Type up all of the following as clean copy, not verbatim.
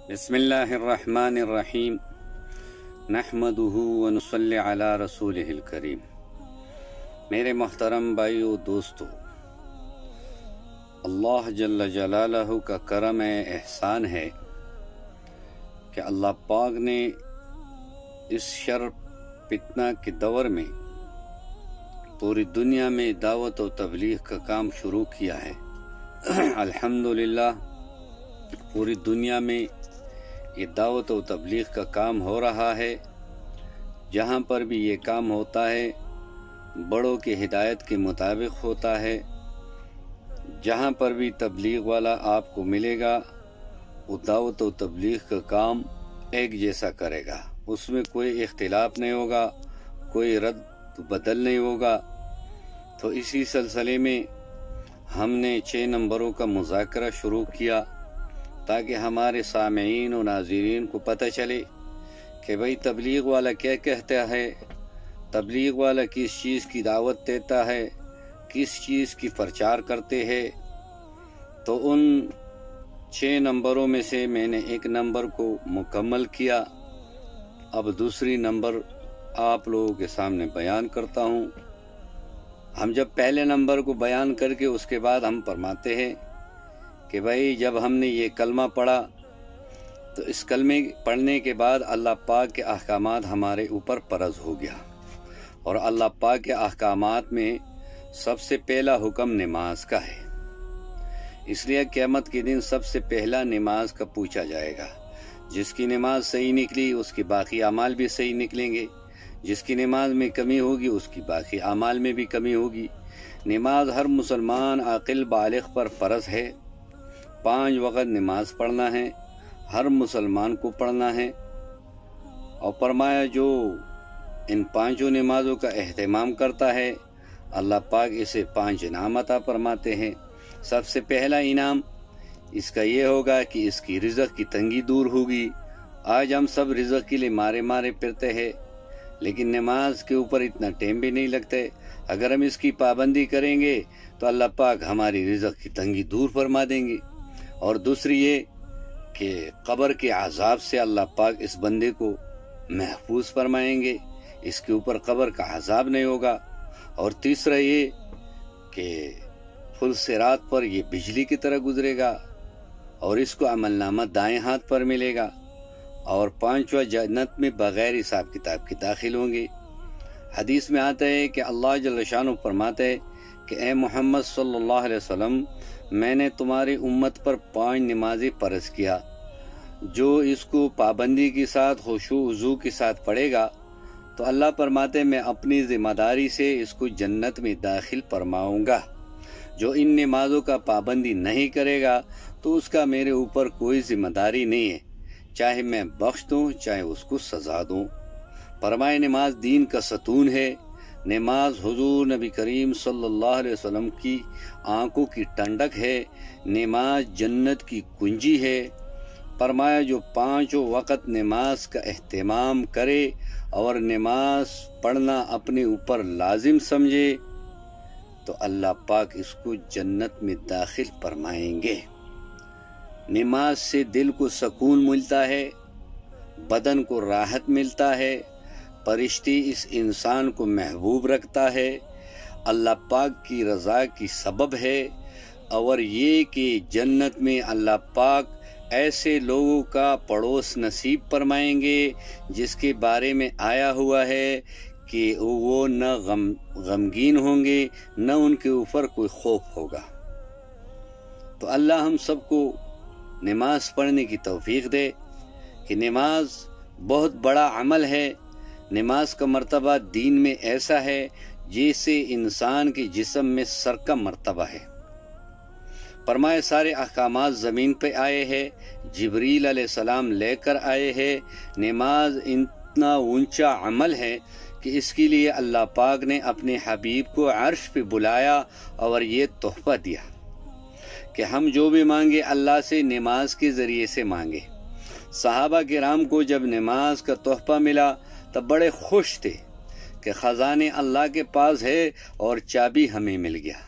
بسم اللہ الرحمن الرحیم نحمدہ ونصلی علی رسولہ الکریم۔ میرے محترم بھائیو دوستو، اللہ جل جلالہ کا کرم احسان ہے کہ اللہ پاک نے اس شر فتنہ کے دور میں پوری دنیا میں دعوت و تبلیغ کا کام شروع کیا ہے۔ الحمدللہ پوری دنیا میں یہ دعوت و تبلیغ کا کام ہو رہا ہے۔ جہاں پر بھی یہ کام ہوتا ہے بڑوں کی ہدایت کے مطابق ہوتا ہے۔ جہاں پر بھی تبلیغ والا آپ کو ملے گا وہ دعوت و تبلیغ کا کام ایک جیسا کرے گا، اس میں کوئی اختلاف نہیں ہوگا، کوئی رد بدل نہیں ہوگا۔ تو اسی سلسلے میں ہم نے 6 نمبروں کا مذاکرہ شروع کیا تاکہ ہمارے سامعین و ناظرین کو پتہ چلے کہ بھئی تبلیغ والا کیا کہتا ہے، تبلیغ والا کس چیز کی دعوت دیتا ہے، کس چیز کی پرچار کرتے ہیں۔ تو ان 6 نمبروں میں سے میں نے 1 نمبر کو مکمل کیا، اب دوسری نمبر آپ لوگوں کے سامنے بیان کرتا ہوں۔ ہم جب پہلے نمبر کو بیان کر کے اس کے بعد ہم فرماتے ہیں کہ بھائی جب ہم نے یہ کلمہ پڑھا تو اس کلمے پڑھنے کے بعد اللہ پاک کے احکامات ہمارے اوپر فرض ہو گیا، اور اللہ پاک کے احکامات میں سب سے پہلا حکم نماز کا ہے۔ اس لیے قیامت کے دن سب سے پہلا نماز کا پوچھا جائے گا۔ جس کی نماز صحیح نکلی اس کی باقی اعمال بھی صحیح نکلیں گے، جس کی نماز میں کمی ہوگی اس کی باقی اعمال میں بھی کمی ہوگی۔ نماز ہر مسلمان عاقل بالغ پر فرض ہے، 5 وقت نماز پڑھنا ہے، ہر مسلمان کو پڑھنا ہے۔ اور فرمایا جو ان 5 نمازوں کا اہتمام کرتا ہے اللہ پاک اسے 5 انعام عطا فرماتے ہیں۔ سب سے پہلا انعام اس کا یہ ہوگا کہ اس کی رزق کی تنگی دور ہوگی۔ آج ہم سب رزق کے لیے مارے پھرتے ہیں، لیکن نماز کے اوپر اتنا ٹائم بھی نہیں لگتے۔ اگر ہم اس کی پابندی کریں گے تو اللہ پاک ہماری رزق کی تنگی دور فرما دیں گے۔ اور دوسری یہ کہ قبر کے عذاب سے اللہ پاک اس بندے کو محفوظ فرمائیں گے، اس کے اوپر قبر کا عذاب نہیں ہوگا۔ اور تیسرا یہ کہ پل صراط پر یہ بجلی کی طرح گزرے گا اور اس کو عمل نامہ دائیں ہاتھ پر ملے گا۔ اور 5واں جنت میں بغیر حساب کتاب کے داخل ہوں گے۔ حدیث میں آتا ہے کہ اللہ جل شانہ فرماتا ہے کہ اے محمد صلی اللہ علیہ وسلم، میں نے تمہاری امت پر 5 نمازیں فرض کیا، جو اس کو پابندی کے ساتھ خشوع وضو کے ساتھ پڑھے گا تو اللہ فرماتے میں اپنی ذمہ داری سے اس کو جنت میں داخل فرماؤں گا۔ جو ان نمازوں کا پابندی نہیں کرے گا تو اس کا میرے اوپر کوئی ذمہ داری نہیں ہے، چاہے میں بخش دوں چاہے اس کو سزا دوں۔ فرمائے نماز دین کا ستون ہے، نماز حضور نبی کریم صلی اللہ علیہ وسلم کی آنکھوں کی ٹھنڈک ہے، نماز جنت کی کنجی ہے۔ فرمایا جو 5 وقت نماز کا اہتمام کرے اور نماز پڑھنا اپنے اوپر لازم سمجھے تو اللہ پاک اس کو جنت میں داخل فرمائیں گے۔ نماز سے دل کو سکون ملتا ہے، بدن کو راحت ملتا ہے، فرشتے اس انسان کو محبوب رکھتا ہے، اللہ پاک کی رضا کی سبب ہے۔ اور یہ کہ جنت میں اللہ پاک ایسے لوگوں کا پڑوس نصیب فرمائیں گے جس کے بارے میں آیا ہوا ہے کہ وہ نہ غمگین ہوں گے نہ ان کے اوپر کوئی خوف ہوگا۔ تو اللہ ہم سب کو نماز پڑھنے کی توفیق دے کہ نماز بہت بڑا عمل ہے۔ نماز کا مرتبہ دین میں ایسا ہے جیسے انسان کے جسم میں سر کا مرتبہ ہے۔ فرمائے سارے احکامات زمین پہ آئے ہیں، جبریل علیہ السلام لے کر آئے ہیں۔ نماز اتنا اونچا عمل ہے کہ اس کے لیے اللہ پاک نے اپنے حبیب کو عرش پہ بلایا اور یہ تحفہ دیا کہ ہم جو بھی مانگے اللہ سے نماز کے ذریعے سے مانگے۔ صحابہ کرام کو جب نماز کا تحفہ ملا تب بڑے خوش تھے کہ خزانے اللہ کے پاس ہے اور چابی ہمیں مل گیا۔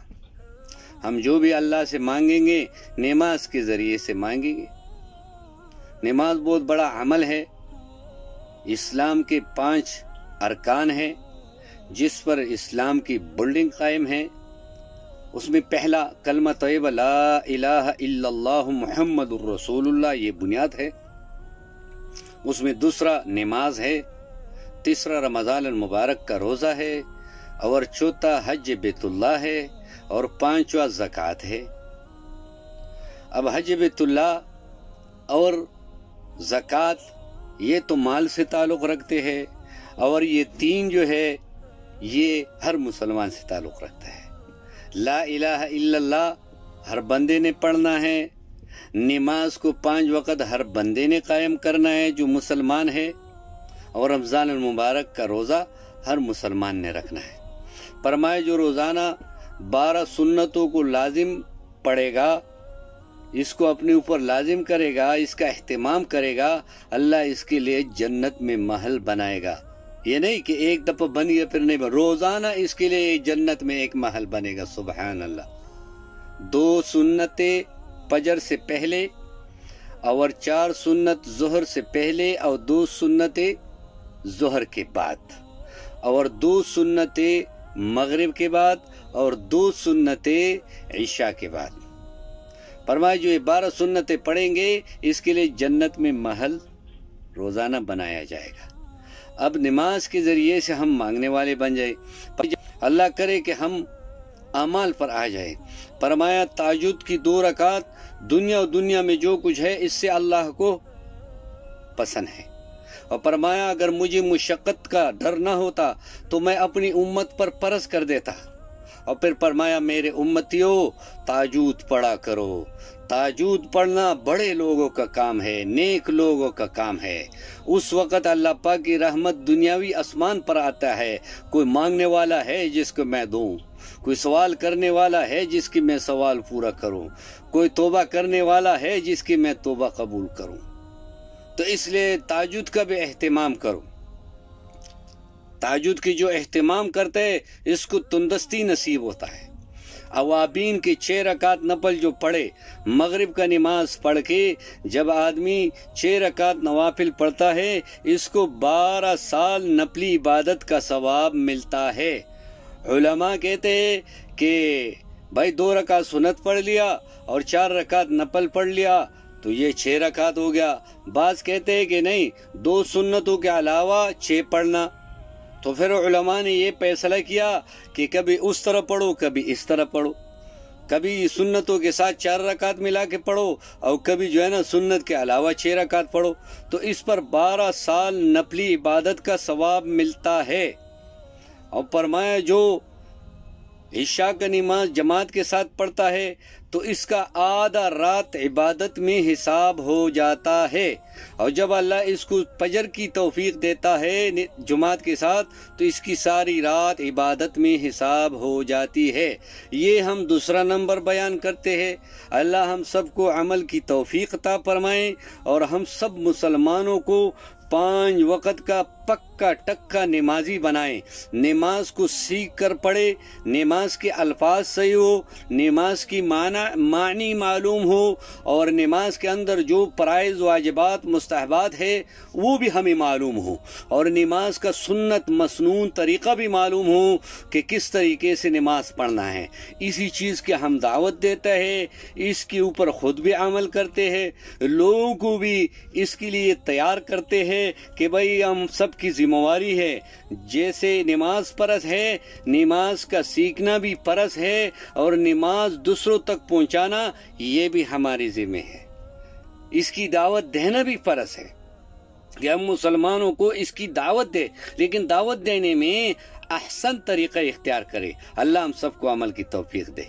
ہم جو بھی اللہ سے مانگیں گے نماز کے ذریعے سے مانگیں گے۔ نماز بہت بڑا عمل ہے، اسلام کے 5 ارکان ہیں جس پر اسلام کی بلڈنگ قائم ہے۔ اس میں پہلا کلمہ طیبہ لا الہ الا اللہ محمد الرسول اللہ، یہ بنیاد ہے۔ اس میں دوسرا نماز ہے، تیسرا رمضان المبارک کا روزہ ہے، اور چوتھا حج بیت اللہ ہے، اور 5واں زکوٰۃ ہے۔ اب حج بیت اللہ اور زکوٰۃ یہ تو مال سے تعلق رکھتے ہیں، اور یہ 3 جو ہے یہ ہر مسلمان سے تعلق رکھتا ہے۔ لا الہ الا اللہ ہر بندے نے پڑھنا ہے، نماز کو 5 وقت ہر بندے نے قائم کرنا ہے جو مسلمان ہے، اور رمضان المبارک کا روزہ ہر مسلمان نے رکھنا ہے۔ فرمایا جو روزانہ 12 سنتوں کو لازم پڑھے گا، اس کو اپنے اوپر لازم کرے گا، اس کا اہتمام کرے گا، اللہ اس کے لیے جنت میں محل بنائے گا۔ یہ نہیں کہ ایک دفعہ بن گیا پھر نہیں بن، روزانہ اس کے لیے جنت میں ایک محل بنے گا۔ سبحان اللہ۔ 2 سنتیں فجر سے پہلے، اور 4 سنت ظہر سے پہلے، اور 2 سنتیں ظہر کے بعد، اور 2 سنتیں مغرب کے بعد، اور 2 سنتیں عشاء کے بعد۔ فرمایا جو یہ 12 سنتیں پڑھیں گے اس کے لیے جنت میں محل روزانہ بنایا جائے گا۔ اب نماز کے ذریعے سے ہم مانگنے والے بن جائیں، اللہ کرے کہ ہم اعمال پر آ جائیں۔ فرمایا تہجد کی 2 رکعت دنیا و دنیا میں جو کچھ ہے اس سے اللہ کو پسند ہے، اور فرمایا اگر مجھے مشقت کا ڈر نہ ہوتا تو میں اپنی امت پر فرض کر دیتا۔ اور پھر فرمایا میرے امتیوں تہجد پڑھا کرو۔ تہجد پڑھنا بڑے لوگوں کا کام ہے، نیک لوگوں کا کام ہے۔ اس وقت اللہ پاک کی رحمت دنیاوی آسمان پر آتا ہے، کوئی مانگنے والا ہے جس کو میں دوں، کوئی سوال کرنے والا ہے جس کی میں سوال پورا کروں، کوئی توبہ کرنے والا ہے جس کی میں توبہ قبول کروں۔ تو اس لیے تہجد کا بھی اہتمام کرو۔ تہجد کی جو اہتمام کرتے ہیں اس کو تندرستی نصیب ہوتا ہے۔ اوابین کے 6 رکعت نفل جو پڑھے، مغرب کا نماز پڑھ کے جب آدمی 6 رکعت نوافل پڑھتا ہے اس کو 12 سال نفلی عبادت کا ثواب ملتا ہے۔ علماء کہتے ہیں کہ بھائی 2 رکعت سنت پڑھ لیا اور 4 رکعت نفل پڑھ لیا تو یہ 6 رکعت ہو گیا۔ بعض کہتے ہیں کہ نہیں، 2 سنتوں کے علاوہ 6 پڑھنا۔ تو پھر علماء نے یہ فیصلہ کیا کہ کبھی اس طرح پڑھو کبھی اس طرح پڑھو، کبھی سنتوں کے ساتھ 4 رکعت ملا کے پڑھو، اور کبھی جو ہے نا سنت کے علاوہ 6 رکعت پڑھو، تو اس پر 12 سال نفلی عبادت کا ثواب ملتا ہے۔ اور فرمایا جو عشاء کا نماز جماعت کے ساتھ پڑھتا ہے تو اس کا آدھا رات عبادت میں حساب ہو جاتا ہے، اور جب اللہ اس کو فجر کی توفیق دیتا ہے جماعت کے ساتھ تو اس کی ساری رات عبادت میں حساب ہو جاتی ہے۔ یہ ہم دوسرا نمبر بیان کرتے ہیں۔ اللہ ہم سب کو عمل کی توفیق عطا فرمائے، اور ہم سب مسلمانوں کو 5 وقت کا پکا ٹکا نمازی بنائیں۔ نماز کو سیکھ کر پڑھے، نماز کے الفاظ صحیح ہو، نماز کی معنی معلوم ہو، اور نماز کے اندر جو فرائض واجبات مستحبات ہے وہ بھی ہمیں معلوم ہو، اور نماز کا سنت مسنون طریقہ بھی معلوم ہو کہ کس طریقے سے نماز پڑھنا ہے۔ اسی چیز کی ہم دعوت دیتا ہے، اس کے اوپر خود بھی عمل کرتے ہیں، لوگوں کو بھی اس کے لیے تیار کرتے ہیں کہ بھئی ہم سب کی ذمہ داری ہے، جیسے نماز فرض ہے نماز کا سیکھنا بھی فرض ہے، اور نماز دوسروں تک پہنچانا یہ بھی ہماری ذمہ ہے، اس کی دعوت دینا بھی فرض ہے کہ ہم مسلمانوں کو اس کی دعوت دے، لیکن دعوت دینے میں احسن طریقہ اختیار کرے۔ اللہ ہم سب کو عمل کی توفیق دے۔